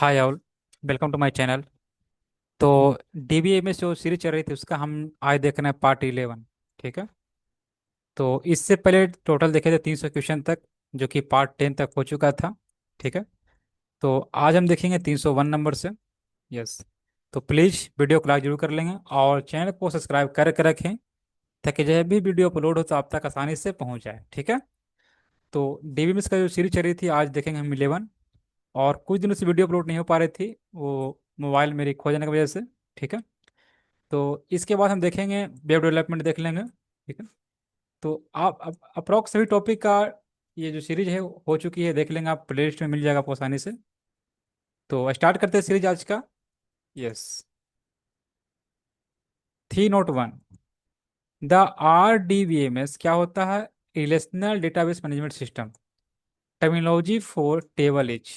Hi all, welcome to my channel. तो DBA में जो सीरीज चल रही थी उसका हम आज देख रहे हैं पार्ट 11। ठीक है। तो इससे पहले टोटल देखे थे 300 क्वेश्चन तक, जो कि पार्ट 10 तक हो चुका था। ठीक है। तो आज हम देखेंगे 301 नंबर से। यस। तो प्लीज़ वीडियो को लाइक जरूर कर लेंगे और चैनल को सब्सक्राइब करके रखें, ताकि जब भी वीडियो अपलोड हो तो आप तक आसानी से पहुंच जाए। ठीक है। तो डीबी में इसका जो सीरीज चल रही थी आज देखेंगे हम 11। और कुछ दिनों से वीडियो अपलोड नहीं हो पा रही थी, वो मोबाइल मेरी खो जाने की वजह से। ठीक है। तो इसके बाद हम देखेंगे वेब डेवलपमेंट देख लेंगे। ठीक है। तो आप अप्रोक्स सभी टॉपिक का ये जो सीरीज है हो चुकी है, देख लेंगे, आप प्लेलिस्ट में मिल जाएगा आपको आसानी से। तो स्टार्ट करते हैं सीरीज आज का। यस। 301। द RDBMS क्या होता है? Relational database management system. Terminology for table is: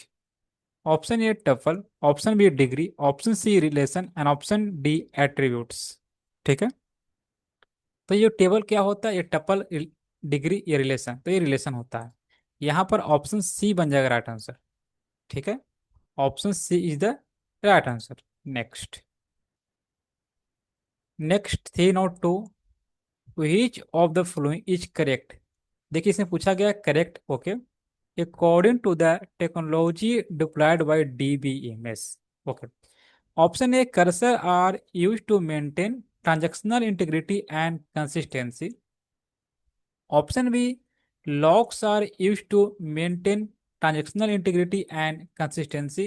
option A tuple, option B degree, option C relation and option D attributes. ठीक है। तो ये टेबल क्या होता है? ये टपल, डिग्री, ये रिलेशन, तो ये रिलेशन होता है। यहाँ पर ऑप्शन सी बन जाएगा राइट आंसर। ठीक है। Option C is the right answer. Next. Next 302। Which of the following is correct? देखिए, इसमें पूछा गया correct. Okay. According to the technology deployed by DBMS। Okay. Option A: cursor are use to maintain transactional integrity and consistency. Option B: locks are used to maintain transactional integrity and consistency.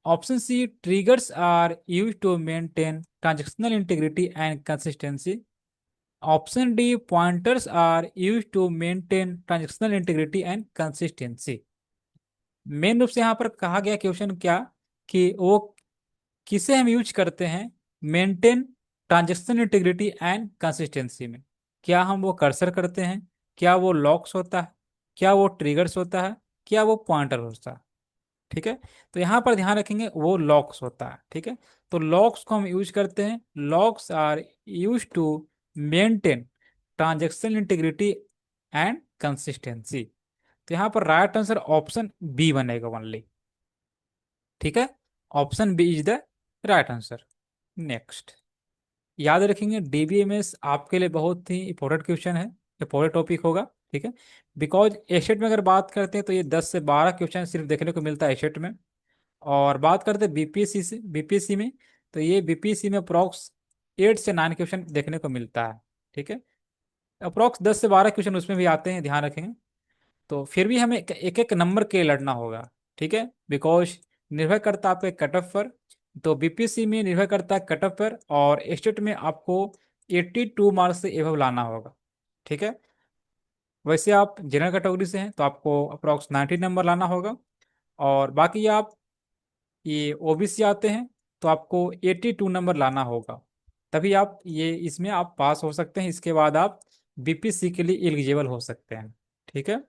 Option C: triggers are used to maintain transactional integrity and consistency. Option D: pointers are used to maintain transactional integrity and consistency. Main रूप से यहाँ पर कहा गया question क्या, कि वो किसे हम यूज करते हैं maintain transaction integrity and consistency में? क्या हम वो कर्सर करते हैं? क्या वो लॉक्स होता है? क्या वो ट्रिगर्स होता है? क्या वो पॉइंटर होता है? ठीक है। तो यहाँ पर ध्यान रखेंगे वो लॉक्स होता है। ठीक है। तो लॉक्स को हम यूज करते हैं। Locks are use to maintain transaction integrity and consistency. तो यहाँ पर राइट आंसर ऑप्शन बी बनेगा ओनली। ठीक है। Option B is the right answer. Next. याद रखेंगे डीबीएमएस आपके लिए बहुत ही इंपॉर्टेंट क्वेश्चन है, इंपॉर्टेंट टॉपिक होगा। ठीक है। बिकॉज एसेट में अगर बात करते हैं तो ये 10 से 12 क्वेश्चन सिर्फ देखने को मिलता है एसेट में। और बात करते हैं बीपीएससी से, बीपीएससी में, तो ये बीपीएससी में अप्रॉक्स 8 से 9 क्वेश्चन देखने को मिलता है। ठीक है। अप्रॉक्स 10 से 12 क्वेश्चन उसमें भी आते हैं, ध्यान रखेंगे। तो फिर भी हमें एक एक नंबर के लड़ना होगा। ठीक है। बिकॉज निर्भर करता है आपके कट ऑफ पर। तो बीपीएससी में निर्भर करता है कट ऑफ पर, और स्टेट में आपको 82 मार्क्स से एवं लाना होगा। ठीक है। वैसे आप जनरल कैटेगरी से हैं तो आपको अप्रॉक्स 90 नंबर लाना होगा। और बाकी आप ये ओबीसी आते हैं तो आपको 82 नंबर लाना होगा। तभी आप ये इसमें आप पास हो सकते हैं। इसके बाद आप बीपीएससी के लिए एलिजिबल हो सकते हैं। ठीक है।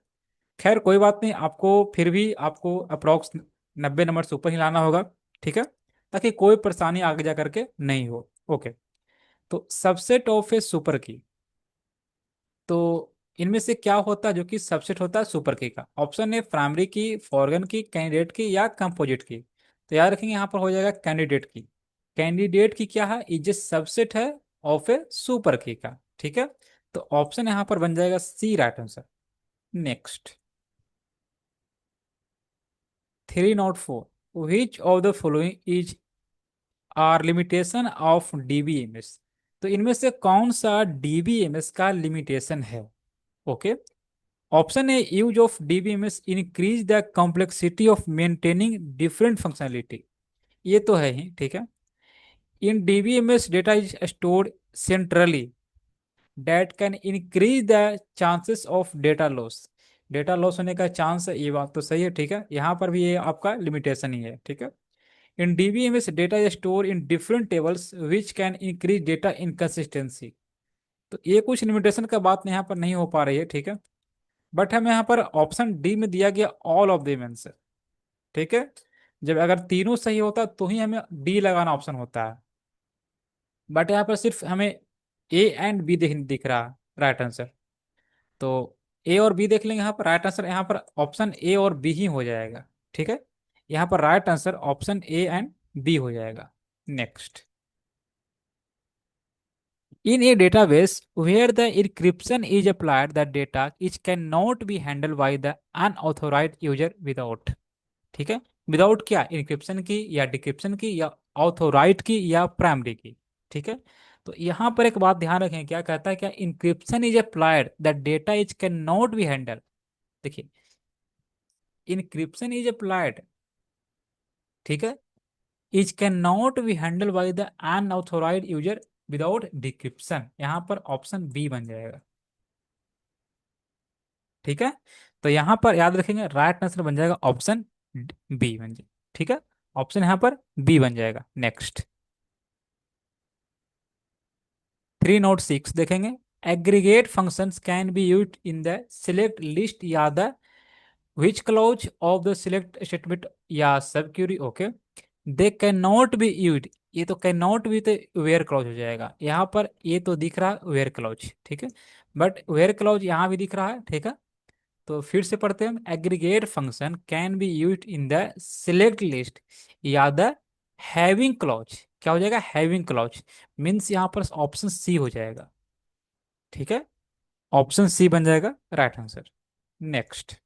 खैर कोई बात नहीं, आपको फिर भी आपको अप्रॉक्स 90 नंबर से ऊपर ही लाना होगा। ठीक है। ताकि कोई परेशानी आगे जा करके नहीं हो। ओके। तो सबसेट ऑफ ए सुपर की, तो इनमें से क्या होता है जो कि सबसेट होता है सुपर की का? ऑप्शन ए प्राइमरी की, फॉरगन की, कैंडिडेट की, या कंपोजिट की। तो याद रखेंगे यहाँ पर हो जाएगा कैंडिडेट की। कैंडिडेट की क्या है? इज ए सबसेट है ऑफ ए सुपर की का। ठीक है। तो ऑप्शन यहाँ पर बन जाएगा C right answer. Next. 304। Which of the following is are limitation of DBMS? तो इनमें से कौन सा डीबीएमएस का लिमिटेशन है? Okay. Option A: use of DBMS increase the complexity of maintaining different functionality. ये तो है ही। ठीक है। In DBMS data is stored centrally, that can increase the chances of data loss. Data loss होने का चांस है, ये बात तो सही है। ठीक है। यहाँ पर भी ये आपका लिमिटेशन ही है। ठीक है। In DBMS, data is stored in different tables which can increase data inconsistency। तो ये कुछ लिमिटेशन का बात यहाँ पर नहीं हो पा रही है। ठीक है। बट हमें यहाँ पर ऑप्शन डी में दिया गया ऑल ऑफ देम आंसर। ठीक है। जब अगर तीनों सही होता तो ही हमें डी लगाना ऑप्शन होता है। बट यहाँ पर सिर्फ हमें ए एंड बी दिख रहा है राइट आंसर। तो ए और बी देख लेंगे, यहाँ पर राइट आंसर यहाँ पर ऑप्शन ए और बी ही हो जाएगा। ठीक है। यहाँ पर right answer option A and B हो जाएगा। Next, in a database where the encryption is applied, the data which cannot be handled by the unauthorized user without, ठीक है, विदाउट क्या, इंक्रिप्शन की या डिक्रिप्शन की या ऑथोराइज की या प्राइमरी की, ठीक है। तो यहाँ पर एक बात ध्यान रखें, क्या कहता है, क्या encryption is applied the data is can not be handle. देखिए, इंक्रिप्शन इज अप्लाइड, ठीक है, is can not be handle by the unauthorise user without decryption, यहाँ पर ऑप्शन बी बन जाएगा, ठीक है। तो यहाँ पर याद रखेंगे राइट आंसर बन जाएगा ऑप्शन बी बन जाए, ठीक है, ऑप्शन यहाँ पर बी बन जाएगा। नेक्स्ट, 3 नोट 6 देखेंगे, aggregate functions can be used in the select list या the which clause of the select statement या sub query, okay, they can not be used, ये तो कैन नॉट बी तो वेयर क्लॉज हो जाएगा, यहाँ पर ये तो दिख रहा है वेयर क्लॉज, ठीक है, बट वेयर क्लॉज यहाँ भी दिख रहा है, ठीक है। तो फिर से पढ़ते हैं, aggregate function can be used in the select list या द हैविंग क्लॉज, क्या हो जाएगा, हैविंग क्लॉज, मीन्स यहाँ पर ऑप्शन सी हो जाएगा, ठीक है, ऑप्शन सी बन जाएगा राइट आंसर। नेक्स्ट,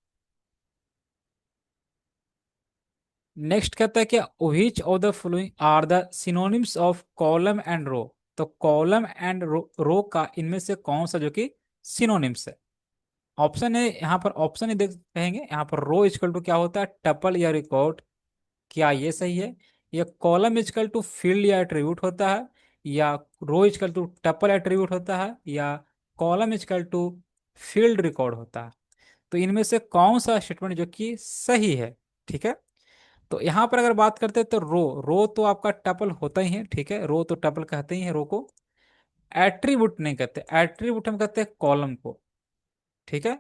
नेक्स्ट कहता है क्या, which of the following are the synonyms of column and row. तो कॉलम एंड रो का इनमें से कौन सा जो कि सिनोनिम्स है। ऑप्शन है यहाँ पर, ऑप्शन ही देख कहेंगे, यहाँ पर रो इक्वल टू क्या होता है, टपल या रिकॉर्ड, क्या ये सही है, या कॉलम इजकल टू फील्ड या एट्रीब्यूट होता है, या row is equal to tuple attribute होता है, या column is equal to field record होता है। तो इनमें से कौन सा स्टेटमेंट जो कि सही है, ठीक है। तो यहाँ पर अगर बात करते हैं तो रो तो आपका टपल होता ही है, ठीक है, रो तो टपल कहते ही है रो को, एट्रीब्यूट नहीं कहते, एट्रीब्यूट हम कहते हैं कॉलम को, ठीक है।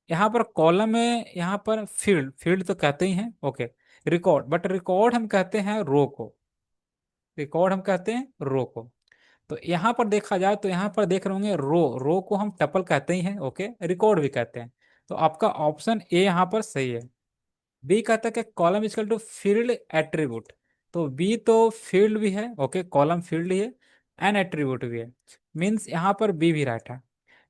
यहाँ पर कॉलम में, यहाँ पर फील्ड तो कहते ही हैं, ओके, रिकॉर्ड, बट रिकॉर्ड हम कहते हैं रो को, रिकॉर्ड हम कहते हैं रो को। तो यहाँ पर देखा जाए तो यहाँ पर देख रहे होंगे रो को हम टपल कहते ही हैं, ओके, रिकॉर्ड भी कहते हैं। तो आपका ऑप्शन ए यहाँ पर सही है। बी कहता है कि column is equal to field attribute, तो बी तो फील्ड भी है, ओके, कॉलम फील्ड ही है, एन एट्रीब्यूट भी है, मीन्स यहाँ पर बी भी राइट है।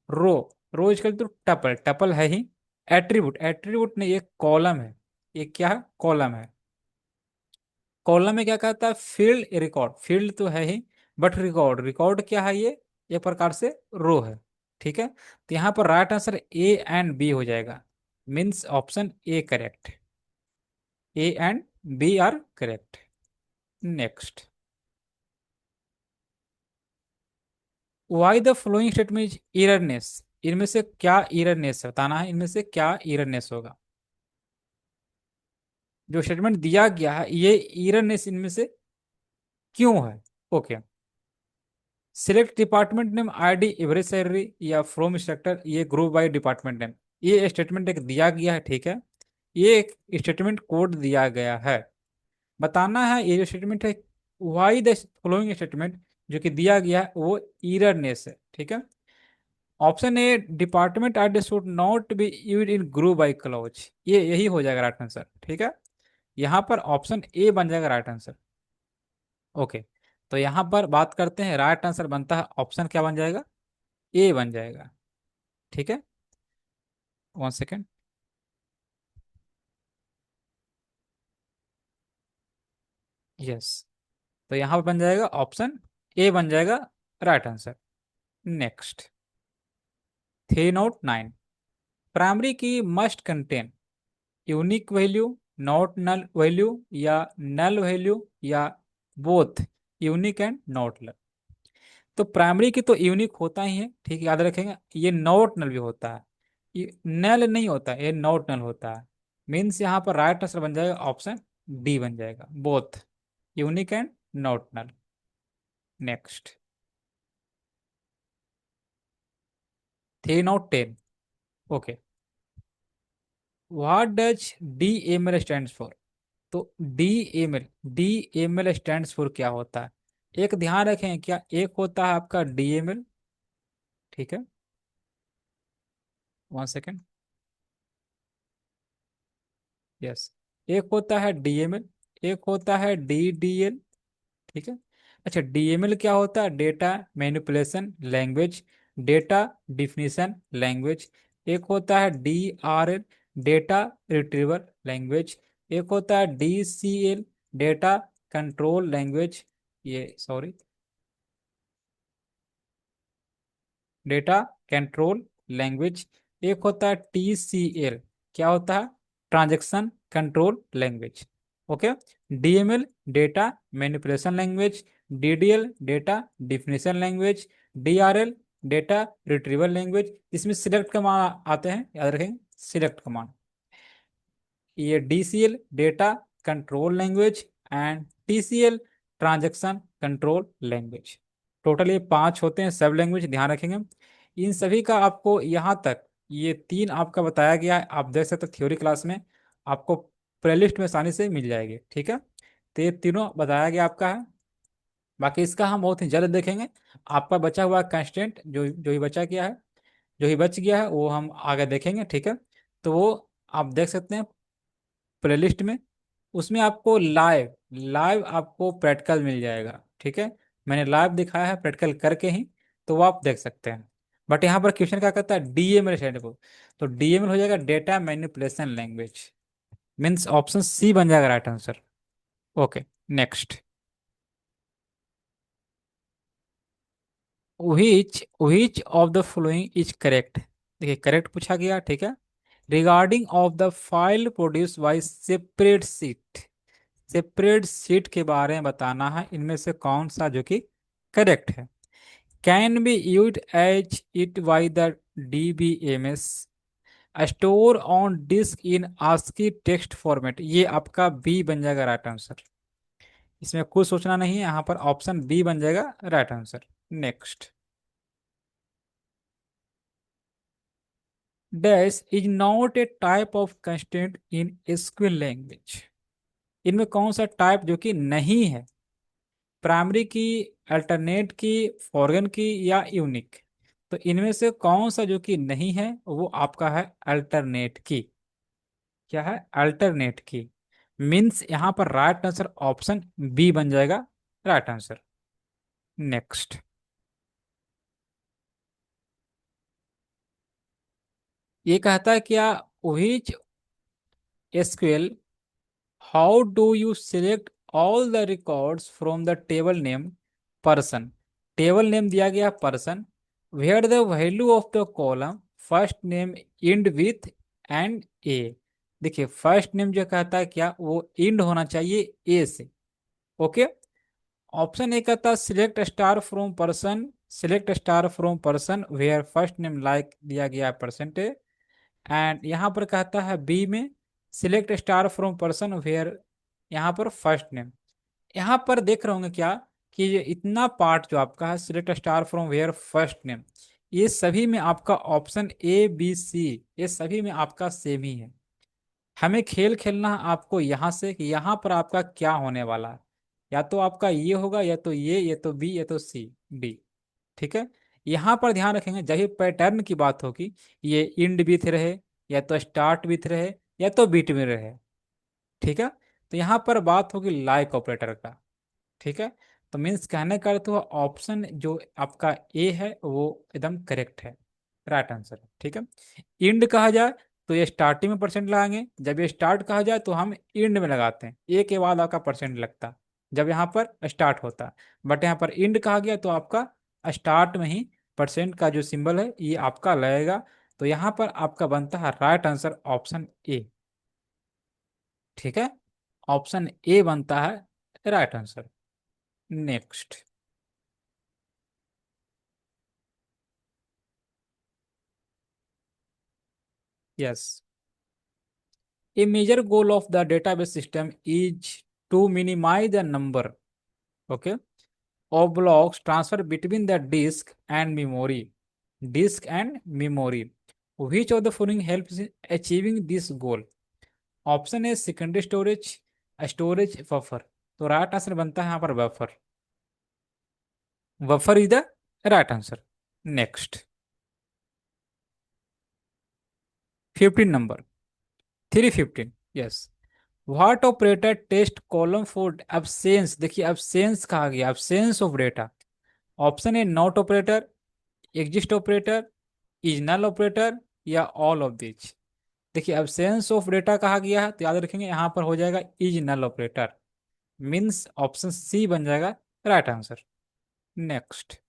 रो रो इजकल टू टपल, टपल है ही, एट्रीब्यूट एट्रीब्यूट नहीं, ये कॉलम है, ये क्या है, कॉलम है। कॉलम में क्या कहता है, फील्ड रिकॉर्ड, फील्ड तो है ही, बट रिकॉर्ड रिकॉर्ड क्या है, ये एक प्रकार से रो है, ठीक है। तो यहाँ पर right answer A and B हो जाएगा, means option A correct, A and B are correct. Next, why the following statement is erroneous, इनमें से क्या इररनेस है, बताना है, इनमें से क्या इररनेस होगा, जो स्टेटमेंट दिया गया है ये इररनेस इनमें से क्यों है, okay. Select department name ID average salary या फ्रॉम स्ट्रक्टर, ये ग्रुप बाय डिपार्टमेंट नेम, ये स्टेटमेंट एक दिया गया है, ठीक है, ये एक स्टेटमेंट कोड दिया गया है, बताना है ये जो स्टेटमेंट है, वाई द फॉलोइंग स्टेटमेंट जो कि दिया गया है वो इररनेस है, ठीक है। Option A department ID should not be used in group by clause, ये यही हो जाएगा राइट आंसर, ठीक है, यहाँ पर ऑप्शन ए बन जाएगा राइट आंसर, ओके। तो यहाँ पर बात करते हैं, राइट आंसर बनता है ऑप्शन क्या बन जाएगा, ए बन जाएगा, ठीक है। 1 सेकेंड, यस, तो यहाँ पर बन जाएगा ऑप्शन ए बन जाएगा right answer. Next, 3 note 9, primary key must contain unique value, not null value, या नल वैल्यू, या both unique and not null. तो प्राइमरी की तो यूनिक होता ही है, ठीक है, याद रखेंगे, ये नॉट नल भी होता है, ये नल नहीं होता, ये नॉट नल होता है, मीन्स यहाँ पर राइट आंसर बन जाएगा ऑप्शन डी बन जाएगा, both unique and not null. Next, 3 note 10, okay, what does D M L stand for. तो D M L, D M L stand for क्या होता है, एक ध्यान रखें, क्या एक होता है आपका डी एम एल, ठीक है, 1 सेकेंड, यस, एक होता है डीएमएल, एक होता है डीडीएल। ठीक है। अच्छा, डीएमएल क्या होता है? Data manipulation language, data definition language. एक होता है डीआरएल, डेटा रिट्रीवल लैंग्वेज। एक होता है डीसीएल, डेटा कंट्रोल लैंग्वेज, ये सॉरी, डेटा कंट्रोल लैंग्वेज। एक होता है टीसीएल, क्या होता है? Transaction control language. Okay. DML data manipulation language, DDL data definition language, DRL data retrieval language. इसमें सिलेक्ट कमांड आते हैं, याद रखेंगे, सिलेक्ट कमांड। ये DCL data control language and TCL transaction control language. Total ये 5 होते हैं सब लैंग्वेज, ध्यान रखेंगे। इन सभी का आपको यहाँ तक ये 3 आपका बताया गया है, आप देख सकते हैं थ्योरी क्लास में आपको प्लेलिस्ट में आसानी से मिल जाएगी। ठीक है। तो ये तीनों बताया गया आपका है। बाकी इसका हम बहुत ही जल्द देखेंगे। आपका बचा हुआ कंस्टेंट जो जो ही बचा गया है, जो ही बच गया है वो हम आगे देखेंगे। ठीक है। तो वो आप देख सकते हैं प्लेलिस्ट में, उसमें आपको लाइव लाइव आपको प्रैक्टिकल मिल जाएगा। ठीक है। मैंने लाइव दिखाया है प्रैक्टिकल करके ही, तो वो आप देख सकते हैं। बट यहाँ पर क्वेश्चन क्या कहता है? डीएमएल स्टैंड को, तो डीएमएल हो जाएगा data manipulation language, means option C बन जाएगा right answer. Okay, next. which of the following is correct? देखिए करेक्ट पूछा गया। ठीक है। Regarding of the file produce by spreadsheet, spreadsheet के बारे में बताना है, इनमें से कौन सा जो कि करेक्ट है? Can be use as it by the DBMS, store on disk in ASCII text format, ये आपका बी बन जाएगा राइट आंसर। इसमें कुछ सोचना नहीं है, यहाँ पर ऑप्शन बी बन जाएगा right answer. Next. Dash is not a type of constant in SQL language, इनमें कौन सा टाइप जो कि नहीं है? प्राइमरी की, अल्टरनेट की, फॉरगन की, या यूनिक? तो इनमें से कौन सा जो कि नहीं है वो आपका है अल्टरनेट की। क्या है? अल्टरनेट की। मीन्स यहाँ पर राइट आंसर ऑप्शन बी बन जाएगा राइट आंसर। नेक्स्ट। ये कहता है क्या? Which SQL, how do you select all the records from the table name person? Table name दिया गया person, where the value of the column first name end with and A. देखिए first name जो कहता है क्या, वो end होना चाहिए ए से। ओके। ऑप्शन ए कहता है select star from person, select star from person where first name like दिया गया परसेंटेज। एंड यहाँ पर कहता है बी में select star from person where, यहाँ पर फर्स्ट नेम। यहाँ पर देख रहे होंगे क्या कि ये इतना पार्ट जो आपका है select star from where first name, ये सभी में आपका ऑप्शन ए बी सी, ये सभी में आपका सेम ही है। हमें खेल खेलना है आपको यहाँ से कि यहाँ पर आपका क्या होने वाला है, या तो आपका ये होगा, या तो ये तो बी, या तो सी डी। ठीक है। यहाँ पर ध्यान रखेंगे जब भी पैटर्न की बात होगी, ये इंड विथ रहे, या तो स्टार्ट विथ रहे, या तो बीट में रहे। ठीक है। तो यहाँ पर बात होगी लाइक ऑपरेटर का। ठीक है। तो मीन्स कहने का अर्थ हुआ ऑप्शन जो आपका ए है वो एकदम करेक्ट है, राइट आंसर है। ठीक है। इंड कहा जाए तो ये स्टार्टिंग में परसेंट लगाएंगे, जब ये स्टार्ट कहा जाए तो हम इंड में लगाते हैं, ए के बाद आपका परसेंट लगता है जब यहाँ पर स्टार्ट होता है। बट यहाँ पर इंड कहा गया तो आपका स्टार्ट में ही परसेंट का जो सिंबल है ये आपका लगेगा। तो यहाँ पर आपका बनता है राइट आंसर ऑप्शन ए। ठीक है। ऑप्शन ए बनता है right answer. Next. Yes. A major goal of the database system is to minimize the number, okay, of blocks transfer between the disk and memory. Disk and memory. Which of the following helps in achieving this goal? Option A secondary storage, storage buffer. तो right answer बनता है यहाँ पर buffer. Buffer is the right answer. Next. 15 number, 315। Yes. What operator test column for absence, देखिए absence कहा गया, absence of data. Option A not operator, exist operator, is null operator, या all of these. देखिए absence of data कहा गया है, तो याद रखेंगे यहाँ पर हो जाएगा is null operator, means option C बन जाएगा right answer. Next.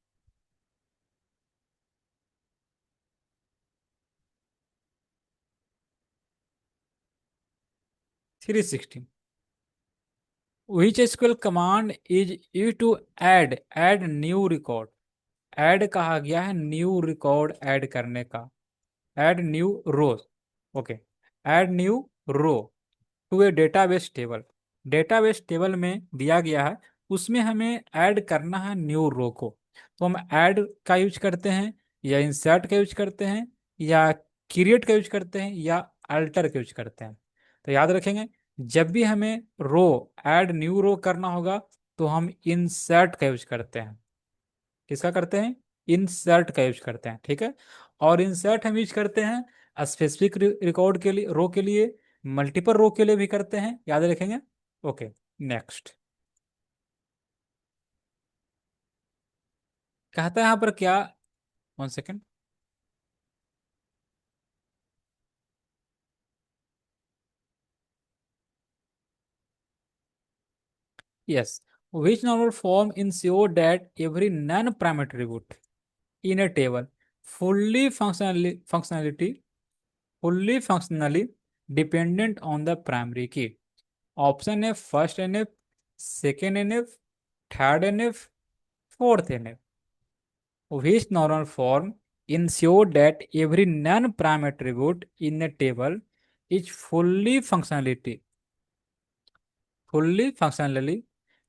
316। Which SQL command is use to add add new record. Add कहा गया है न्यू रिकॉर्ड ऐड करने का, add new row, okay, add new row to a database table. Database table में दिया गया है, उसमें हमें ऐड करना है न्यू रो को, तो हम ऐड का यूज करते हैं, या इंसर्ट का यूज करते हैं, या क्रिएट का यूज करते हैं, या अल्टर का यूज करते हैं। तो याद रखेंगे, जब भी हमें रो ऐड न्यू रो करना होगा तो हम इंसर्ट का यूज करते हैं। किसका करते हैं? इंसर्ट का यूज करते हैं, ठीक है। और इंसर्ट हम यूज करते हैं स्पेसिफिक रिकॉर्ड के लिए, रो के लिए, मल्टीपल रो के लिए भी करते हैं, याद रखेंगे। Okay, next. कहता है यहाँ पर क्या, 1 second. Yes, which normal form ensure that every non primary attribute in a table fully functionally dependent on the primary key. Option A first NF, second NF, third NF, fourth NF. Which normal form ensure that every non-prime attribute in a table is fully functionally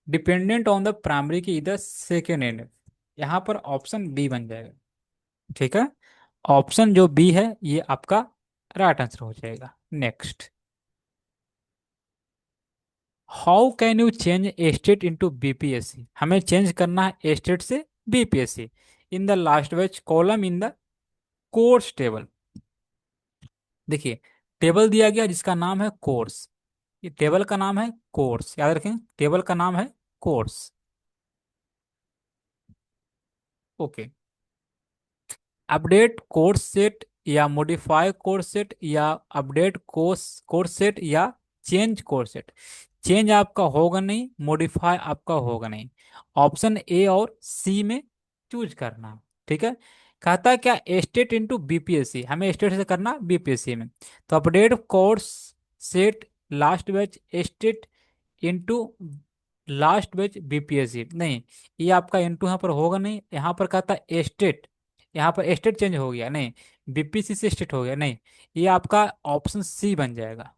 dependent on the primary key, the second NF। यहाँ पर option B बन जाएगा, ठीक है। Option जो B है ये आपका राइट आंसर हो जाएगा। Next. How can you change state into BPSC, हमें चेंज करना है स्टेट से BPSC. In the last wage column in the course table. देखिए टेबल दिया गया जिसका नाम है कोर्स, ये टेबल का नाम है कोर्स, याद रखें टेबल का नाम है course. Okay, update course set, या मॉडिफाई कोर्स सेट, या अपडेट कोर्स सेट, या चेंज कोर्स सेट। चेंज आपका होगा नहीं, मॉडिफाई आपका होगा नहीं। ऑप्शन ए और सी में चूज करना, ठीक है। कहता है क्या, स्टेट इनटू बीपीएससी, हमें स्टेट से करना बीपीएससी में। तो update course set last batch state into last batch BPSC, नहीं, ये आपका इनटू यहाँ पर होगा नहीं। यहाँ पर कहता है स्टेट, यहाँ पर स्टेट चेंज हो गया नहीं, बीपीसी से स्टेट हो गया नहीं, ये आपका ऑप्शन सी बन जाएगा,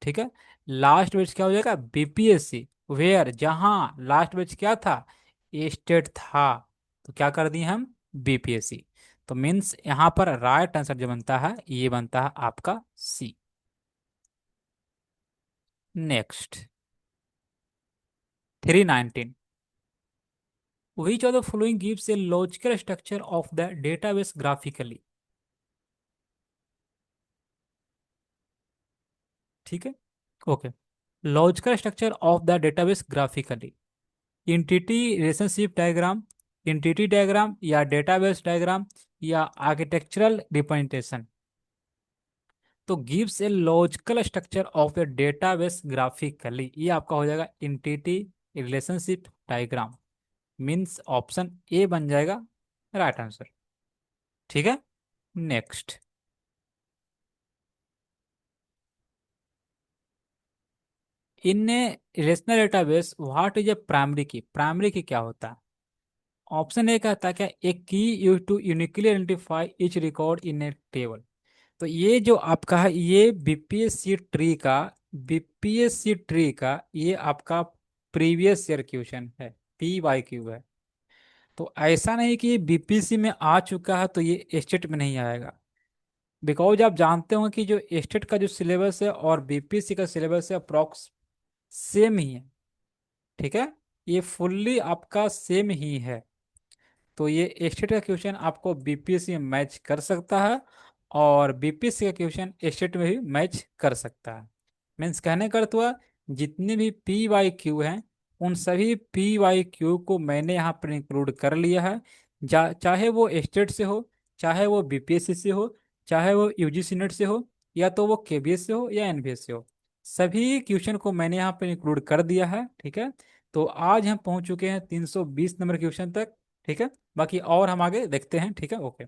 ठीक है। लास्ट बैच क्या हो जाएगा? बीपीएससी, वेयर, जहां लास्ट बैच क्या था? स्टेट था, तो क्या कर दिए हम? बीपीएससी। तो मीन्स यहाँ पर राइट आंसर जो बनता है ये बनता है आपका सी। Next. 319। Which of the following gives a logical structure of the database graphically? ठीक है, okay. Logical structure of the database graphically, entity relationship diagram, entity diagram, या डेटाबेस डायग्राम, या आर्किटेक्चरल रिप्रेजेंटेशन। तो gives a logical structure of A database graphically, ये आपका हो जाएगा entity relationship diagram, means option A बन जाएगा राइट आंसर, ठीक है। Next. In A relational database what is a primary की, प्राइमरी की क्या होता है? ऑप्शन ए कहता है क्या, a key use to uniquely identify each record in a table. तो ये जो आपका है ये बीपीएससी ट्री का ये आपका प्रीवियस ईयर क्वेश्चन है, पी वाई क्यू है। तो ऐसा नहीं कि ये बीपीएससी में आ चुका है तो ये स्टेट में नहीं आएगा, बिकॉज आप जानते हो कि जो स्टेट का जो सिलेबस है और बीपीएससी का सिलेबस है अप्रॉक्स सेम ही है, ठीक है, ये फुल्ली आपका सेम ही है। तो ये स्टेट का क्वेश्चन आपको बीपीएससी में मैच कर सकता है, और बीपीएससी का क्वेश्चन स्टेट में भी मैच कर सकता है। मीन्स कहने का अर्थ हुआ जितने भी पी वाई क्यू हैं उन सभी पी वाई क्यू को मैंने यहाँ पर इंक्लूड कर लिया है। चाहे वो स्टेट से हो, चाहे वो बीपीएससी से हो, चाहे वो यूजीसी नेट से हो, या तो वो केबीएस से हो या एनबीएस से हो, सभी क्वेश्चन को मैंने यहाँ पर इंक्लूड कर दिया है। ठीक है, तो आज हम पहुंच चुके हैं 320 नंबर क्वेश्चन तक। ठीक है, बाकी और हम आगे देखते हैं। ठीक है, ओके।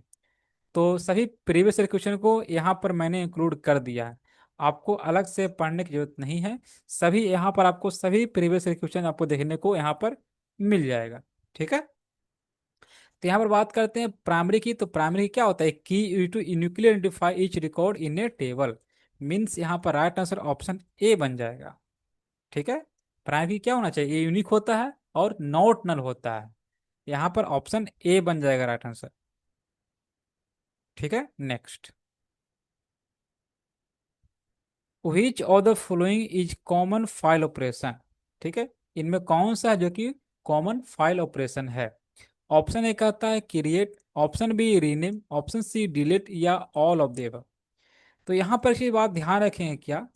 तो सभी प्रीवियस ईयर क्वेश्चन को यहाँ पर मैंने इंक्लूड कर दिया है, आपको अलग से पढ़ने की जरूरत नहीं है। सभी यहाँ पर आपको सभी प्रीवियस ईयर क्वेश्चन आपको देखने को यहाँ पर मिल जाएगा। ठीक है, तो यहाँ पर बात करते हैं प्राइमरी की। तो प्राइमरी क्या होता है, key to uniquely identify each record in a table. Means यहाँ पर राइट आंसर ऑप्शन ए बन जाएगा। ठीक है, प्राइमरी क्या होना चाहिए, ये यूनिक होता है और नॉट नल होता है। यहाँ पर ऑप्शन ए बन जाएगा राइट आंसर। ठीक है, next. Which of the following is common file operation. ठीक है, इनमें कौन सा है जो कि कॉमन फाइल ऑपरेशन है। ऑप्शन ए कहता है create, option B rename, option C delete, या ऑल ऑफ देव। तो यहाँ पर ये बात ध्यान रखें क्या,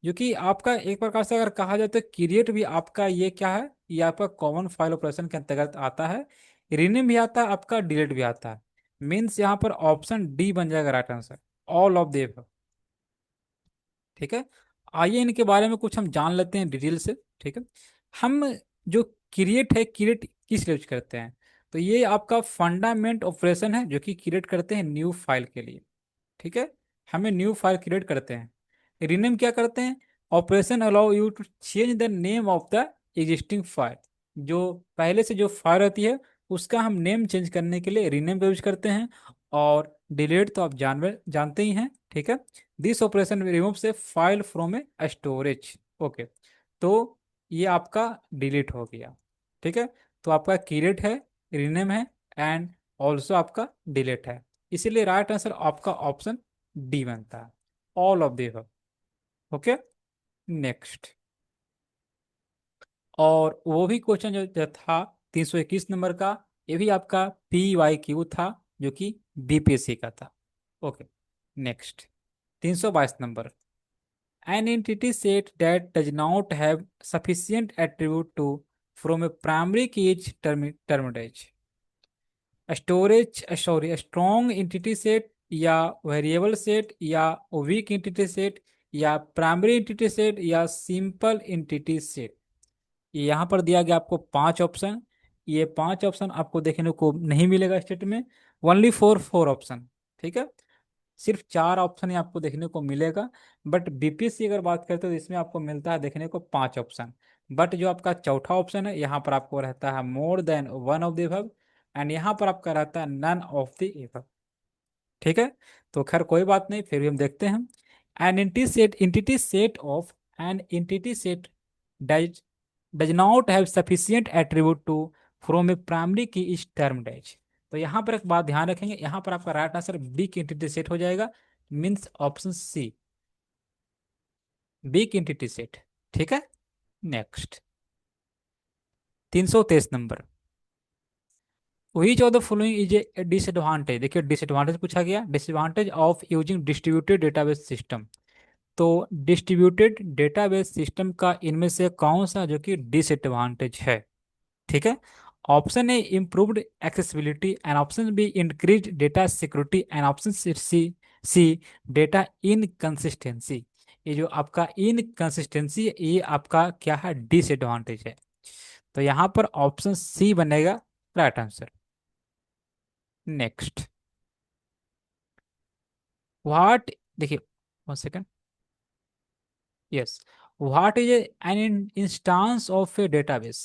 जो कि आपका एक प्रकार से अगर कहा जाए तो क्रिएट भी आपका ये क्या है, ये आपका कॉमन फाइल ऑपरेशन के अंतर्गत आता है। रीनेम भी आता है आपका, डिलीट भी आता है। मीन्स यहाँ पर ऑप्शन डी बन जाएगा राइट आंसर, ऑल ऑफ देव। ठीक है, आइए इनके बारे में कुछ हम जान लेते हैं डिटेल से। ठीक है, हम जो क्रिएट है, क्रिएट किस लिए यूज करते हैं, तो ये आपका फंडामेंट ऑपरेशन है जो कि क्रिएट करते हैं न्यू फाइल के लिए। ठीक है, हमें न्यू फाइल क्रिएट करते हैं। रीनेम क्या करते हैं, operation allow you to change the name of the existing file. जो पहले से जो फाइल रहती है उसका हम नेम चेंज करने के लिए रीनेम का यूज करते हैं। और डिलीट तो आप जानते ही हैं। ठीक है, दिस ऑपरेशन रिमूव से file from a storage. Okay, तो ये आपका डिलीट हो गया। ठीक है, तो आपका क्रिएट है, रीनेम है, एंड ऑल्सो आपका डिलीट है। इसीलिए राइट आंसर आपका ऑप्शन डी बनता है, all of the. Okay, next. और वो भी क्वेश्चन जो था 321 नंबर का, ये भी आपका पी वाई क्यू था जो कि बीपीएससी का था। Okay, next. 322 number, an entity set that does not have sufficient attribute to from a primary key is termed storage, sorry, strong entity set, या वेरिएबल सेट, या वीक एंटिटी सेट, या primary entity set, या simple entity set. यहाँ पर दिया गया आपको पांच ऑप्शन। ये पांच ऑप्शन आपको देखने को नहीं मिलेगा स्टेट में, ओनली फॉर फोर ऑप्शन। ठीक है, सिर्फ चार ऑप्शन ही आपको देखने को मिलेगा। बट बीपीएससी अगर बात करते हो तो इसमें आपको मिलता है देखने को पांच ऑप्शन। बट जो आपका चौथा ऑप्शन है यहाँ पर आपको रहता है more than one of the above, and यहाँ पर आपका रहता है नन ऑफ द एबव। ठीक है, तो खैर कोई बात नहीं, फिर भी हम देखते हैं। An entity set of an entity set does not have sufficient attribute to from a primary key is termed as. तो यहाँ पर एक बात ध्यान रखेंगे, यहाँ पर आपका right answer B entity set हो जाएगा। Means option C, B entity set. ठीक है, next. 323 number, which of the following is a disadvantage. देखिए डिसएडवांटेज पूछा गया, disadvantage of using distributed database system. तो डिस्ट्रीब्यूटेड डेटाबेस सिस्टम का इनमें से कौन सा जो कि डिसएडवांटेज है। ठीक है, option A improved accessibility, and option B increase data security, and option C C data inconsistency. ये जो आपका इनकंसिस्टेंसी ये आपका क्या है, डिसएडवांटेज है। तो यहाँ पर ऑप्शन सी बनेगा राइट आंसर। नेक्स्ट, व्हाट, देखिए, one second, yes, what is an instance of A database.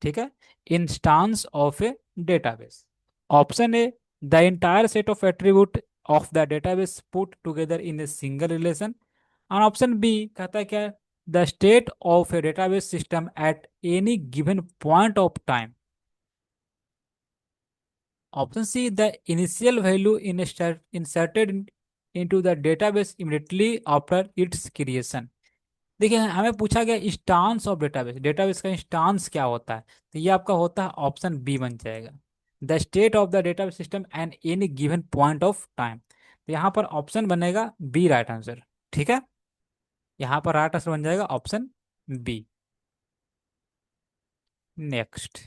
ठीक है, instance of A database. Option A the entire set of attribute of the database put together in a single relation. और option B कहता है क्या, the state of A database system at any given point of time. Option see the initial value inserted into the database immediately after it's creation. देखिए हमें पूछा गया instance of database, database का instance क्या होता है, तो ये आपका होता है ऑप्शन बी बन जाएगा, the state of the database system and any given point of time. तो यहाँ पर ऑप्शन बनेगा बी राइट आंसर। ठीक है, यहाँ पर राइट आंसर बन जाएगा option B. Next,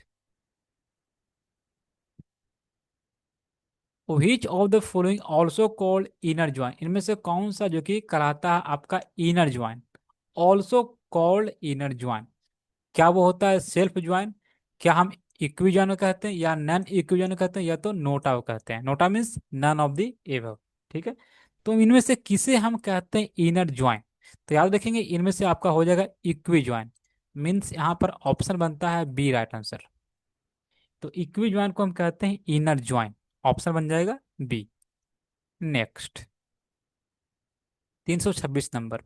which of the following also called inner join, इनमें से कौन सा जो कि कहलाता है आपका inner join, also called inner join. क्या वो होता है सेल्फ ज्वाइन, क्या हम इक्वी ज्वाइन कहते हैं, या नॉन इक्वी ज्वाइन कहते हैं, या तो नोटा कहते हैं। NOTA means none of the above. ठीक है, तो इनमें से किसे हम कहते हैं इनर ज्वाइन। तो याद रखेंगे इनमें से आपका हो जाएगा इक्वी ज्वाइन, मीन्स यहाँ पर ऑप्शन बनता है बी राइट आंसर। तो इक्वी ज्वाइन को हम कहते हैं इनर ज्वाइन, ऑप्शन बन जाएगा B. Next, 326 number,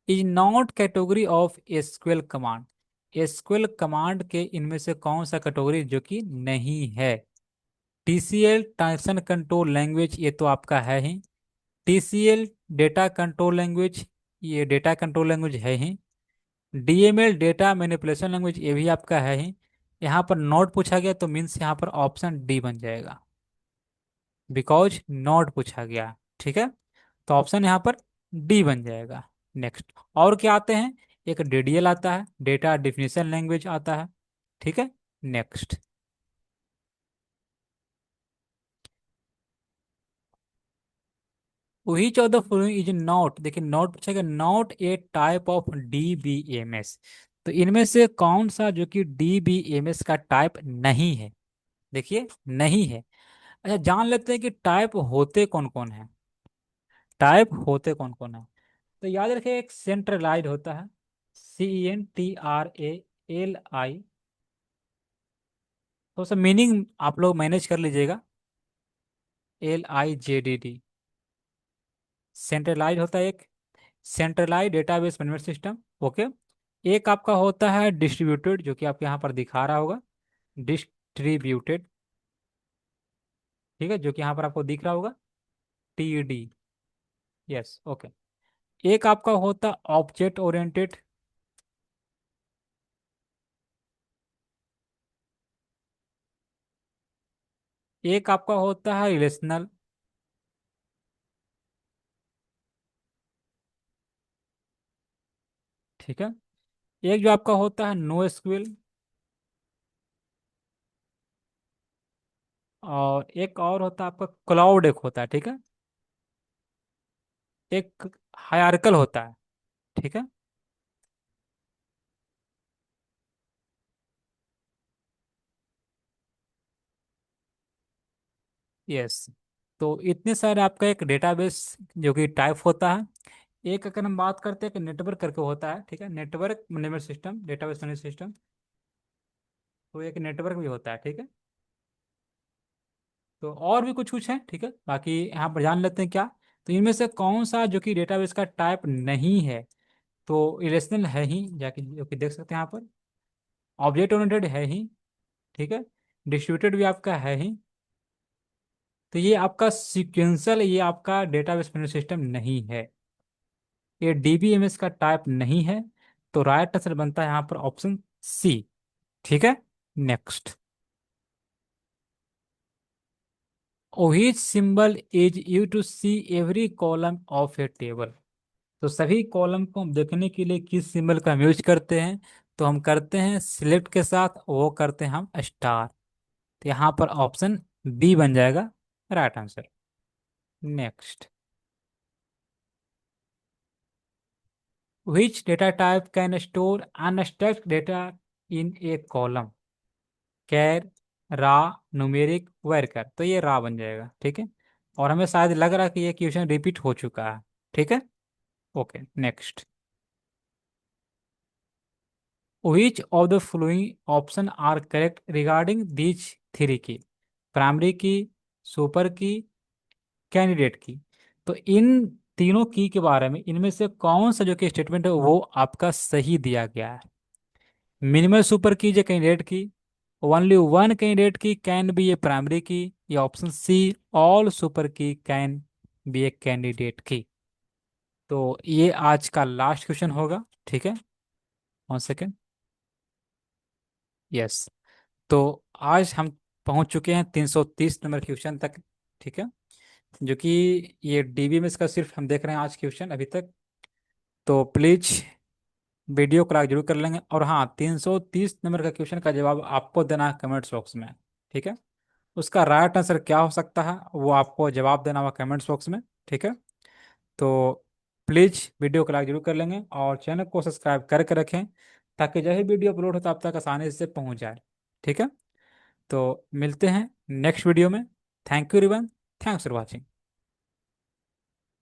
is not category of SQL command, SQL command के इनमें से कौन सा कैटेगरी जो कि नहीं है। टीसीएल ट्रांजैक्शन कंट्रोल लैंग्वेज, ये तो आपका है ही। टीसीएल डेटा कंट्रोल लैंग्वेज, ये डेटा कंट्रोल लैंग्वेज है ही। डीएमएल डेटा मैनिपुलेशन लैंग्वेज, ये भी आपका है ही। यहाँ पर नॉट पूछा गया तो मीन्स यहाँ पर ऑप्शन डी बन जाएगा, बिकॉज नॉट पूछा गया। ठीक है, तो ऑप्शन यहाँ पर डी बन जाएगा। नेक्स्ट, और क्या आते हैं, एक डीडीएल आता है, डेटा डिफिनेशन लैंग्वेज आता है। ठीक है, next, which of the following is not, देखिए नॉट पूछेगा, not a type of DBMS. तो इनमें से कौन सा जो कि डीबीएमएस का टाइप नहीं है, देखिए नहीं है। अच्छा, जान लेते हैं कि टाइप होते कौन कौन है, टाइप होते कौन कौन है। तो याद रखिए, एक सेंट्रलाइज होता है, CENTRALI, तो सब मीनिंग आप लोग मैनेज कर लीजिएगा, LIJDD। सेंट्रलाइज होता है एक, centralise database management system. Okay, एक आपका होता है डिस्ट्रीब्यूटेड, जो कि आपके यहाँ पर दिखा रहा होगा, डिस्ट्रीब्यूटेड। ठीक है, जो कि यहाँ पर आपको दिख रहा होगा, TD। Yes, okay. एक आपका होता ऑब्जेक्ट ओरिएंटेड, एक आपका होता है रिलेशनल, ठीक है, एक जो आपका होता है नो एसक्यूएल, और एक और होता है आपका क्लाउड, एक होता है। ठीक है, एक हायरार्कल होता है। ठीक है, यस। तो इतने सारे आपका एक डेटाबेस जो कि टाइप होता है। एक अगर हम बात करते हैं कि नेटवर्क करके होता है, ठीक है, network management system, database management system, तो एक नेटवर्क भी होता है। ठीक है, तो और भी कुछ कुछ है। ठीक है, बाकी यहाँ पर जान लेते हैं क्या। तो इनमें से कौन सा जो कि डेटाबेस का टाइप नहीं है, तो रिलेशनल है ही, जाके जो कि देख सकते हैं यहाँ पर, ऑब्जेक्ट ओरिएंटेड है ही, ठीक है, डिस्ट्रीब्यूटेड भी आपका है ही। तो ये आपका सीक्वेंशियल, ये आपका डेटाबेस मैनेजमेंट सिस्टम नहीं है, ये डीबीएमएस का टाइप नहीं है। तो राइट आंसर बनता है यहाँ पर ऑप्शन सी। ठीक है, next, which symbol is use to see every column of a table. तो सभी कॉलम को हम देखने के लिए किस सिंबल का हम यूज करते हैं, तो हम करते हैं सिलेक्ट के साथ, वो करते हैं हम स्टार। तो यहाँ पर ऑप्शन बी बन जाएगा right answer. Next, which data type can store unstructured data in a column, कैर, रा, न्यूमेरिक, वर्कर। तो ये रा बन जाएगा। ठीक है, और हमें शायद लग रहा है कि ये क्वेश्चन रिपीट हो चुका है। ठीक है, okay. Next, which of the following option are correct regarding these three key, primary key, super key, candidate key. तो इन तीनों की के बारे में इनमें से कौन सा जो कि स्टेटमेंट है वो आपका सही दिया गया है। मिनिमल सुपर की जो कैंडिडेट की, ओनली वन कैंडिडेट की कैन बी ए प्राइमरी की, या ऑप्शन सी ऑल सुपर की can be a candidate key. तो ये आज का लास्ट क्वेश्चन होगा। ठीक है, 1 सेकेंड, यस। तो आज हम पहुंच चुके हैं 330 नंबर क्वेश्चन तक। ठीक है, जो कि ये डीबीएमएस का सिर्फ हम देख रहे हैं आज क्वेश्चन अभी तक। तो प्लीज वीडियो को लाइक जरूर कर लेंगे। और हाँ, 330 नंबर का क्वेश्चन का जवाब आपको देना है कमेंट्स बॉक्स में। ठीक है, उसका राइट आंसर क्या हो सकता है वो आपको जवाब देना होगा कमेंट्स बॉक्स में। ठीक है, तो प्लीज वीडियो को लाइक जरूर कर लेंगे और चैनल को सब्सक्राइब करके रखें, ताकि जब भी वीडियो अपलोड हो तो आप तक आसानी से पहुंच जाए। ठीक है, तो मिलते हैं नेक्स्ट वीडियो में। Thank you everyone, thanks for watching.